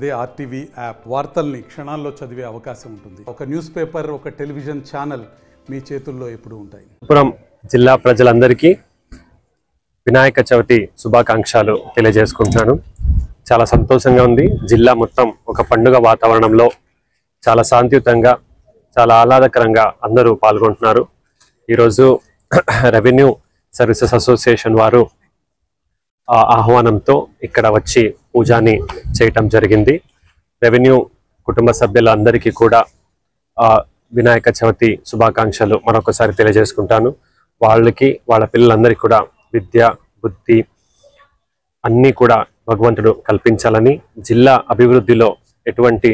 అదే RTV app వార్తల్ని క్షణాల్లో చదివే అవకాశం ఉంటుంది. ఒక న్యూస్ పేపర్, ఒక టెలివిజన్ ఛానల్ మీ చేతుల్లో ఎప్పుడూ ఉంటాయి. పురం జిల్లా ప్రజలందరికీ వినాయక చవితి శుభాకాంక్షలు తెలియజేసుకుంటున్నాను. చాలా సంతోషంగా ఉంది. జిల్లా మొత్తం ఒక పండుగ వాతావరణంలో చాలా శాంతియుతంగా, చాలా ఆహ్లాదకరంగా అందరూ పాల్గొంటున్నారు. ఈరోజు రెవెన్యూ సర్వీసెస్ అసోసియేషన్ వారు ఆహ్వానంతో ఇక్కడ వచ్చి పూజాని చేయటం జరిగింది. రెవెన్యూ కుటుంబ సభ్యులందరికీ కూడా వినాయక చవితి శుభాకాంక్షలు మరొకసారి తెలియజేసుకుంటాను. వాళ్ళకి, వాళ్ళ పిల్లలందరికీ కూడా విద్య, బుద్ధి అన్నీ కూడా భగవంతుడు కల్పించాలని, జిల్లా అభివృద్ధిలో ఎటువంటి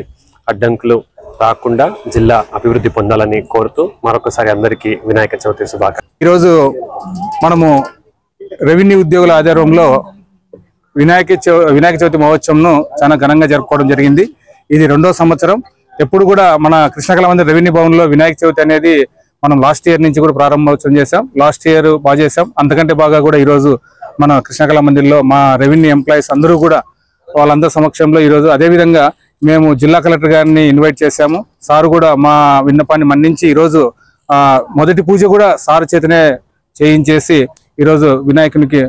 అడ్డంకులు రాకుండా జిల్లా అభివృద్ధి పొందాలని కోరుతూ మరొకసారి అందరికీ వినాయక చవితి శుభాకాంక్షలు. ఈరోజు మనము రెవెన్యూ ఉద్యోగుల ఆధ్వర్యంలో వినాయక చవితి మహోత్సవంను చాలా ఘనంగా జరుపుకోవడం జరిగింది. ఇది 2వ సంవత్సరం. ఎప్పుడు కూడా మన కృష్ణకళ మందిర్ రెవెన్యూ భవన్లో వినాయక చవితి అనేది మనం లాస్ట్ ఇయర్ నుంచి కూడా ప్రారంభోత్సవం చేసాం. లాస్ట్ ఇయర్ బాగా చేసాం. అంతకంటే బాగా కూడా ఈరోజు మన కృష్ణకళ మందిర్లో మా రెవెన్యూ ఎంప్లాయీస్ అందరూ కూడా వాళ్ళందరి సమక్షంలో ఈరోజు, అదేవిధంగా మేము జిల్లా కలెక్టర్ గారిని ఇన్వైట్ చేశాము. సారు కూడా మా విన్నపాన్ని మన్నించి ఈరోజు మొదటి పూజ కూడా సారు చేతనే చేయించేసి ఈరోజు వినాయకునికి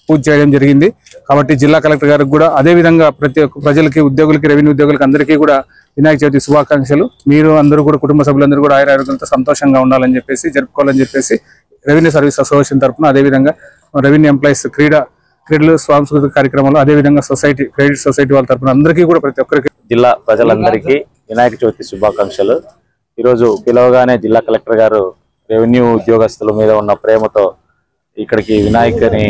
పూజ చేయడం జరిగింది. కాబట్టి జిల్లా కలెక్టర్ గారికి కూడా, అదేవిధంగా ప్రతి ఒక్క ప్రజలకి, ఉద్యోగులకి, రెవెన్యూ ఉద్యోగులకి అందరికీ కూడా వినాయక చవితి శుభాకాంక్షలు. మీరు అందరూ కూడా, కుటుంబ సభ్యులందరూ కూడా ఆయురారోగ్యంతో సంతోషంగా ఉండాలని చెప్పేసి, జరుపుకోవాలని చెప్పేసి రెవెన్యూ సర్వీస్ అసోసియేషన్ తరఫున, అదేవిధంగా రెవెన్యూ ఎంప్లాయీస్ క్రీడలు, సాంస్కృతిక కార్యక్రమాలు, అదేవిధంగా క్రెడిట్ సొసైటీ వాళ్ళ తరఫున అందరికీ కూడా, ప్రతి ఒక్కరికి, జిల్లా ప్రజలందరికీ వినాయక చవితి శుభాకాంక్షలు. ఈరోజు పిలవగానే జిల్లా కలెక్టర్ గారు రెవెన్యూ ఉద్యోగస్తుల మీద ఉన్న ప్రేమతో ఇక్కడికి వినాయకుని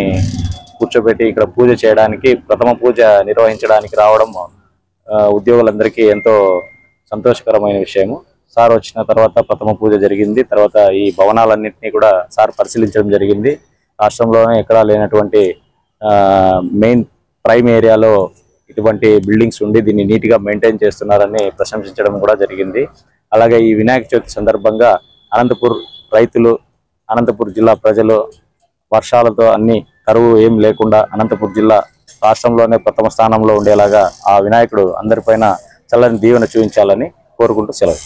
కూర్చోబెట్టి ఇక్కడ పూజ చేయడానికి, ప్రథమ పూజ నిర్వహించడానికి రావడం ఉద్యోగులందరికీ ఎంతో సంతోషకరమైన విషయము. సార్ వచ్చిన తర్వాత ప్రథమ పూజ జరిగింది. తర్వాత ఈ భవనాలన్నింటినీ కూడా సార్ పరిశీలించడం జరిగింది. రాష్ట్రంలోనే ఎక్కడా లేనటువంటి మెయిన్ ప్రైమ్ ఏరియాలో ఇటువంటి బిల్డింగ్స్ ఉండి దీన్ని నీట్గా మెయింటైన్ చేస్తున్నారని ప్రశంసించడం కూడా జరిగింది. అలాగే ఈ వినాయక చవితి సందర్భంగా అనంతపూర్ రైతులు, అనంతపూర్ జిల్లా ప్రజలు వర్షాలతో అన్ని కరువు ఏం లేకుండా అనంతపూర్ జిల్లా రాష్ట్రంలోనే ప్రథమ స్థానంలో ఉండేలాగా ఆ వినాయకుడు అందరిపైన చల్లని దీవెన చూపించాలని కోరుకుంటూ సెలవు.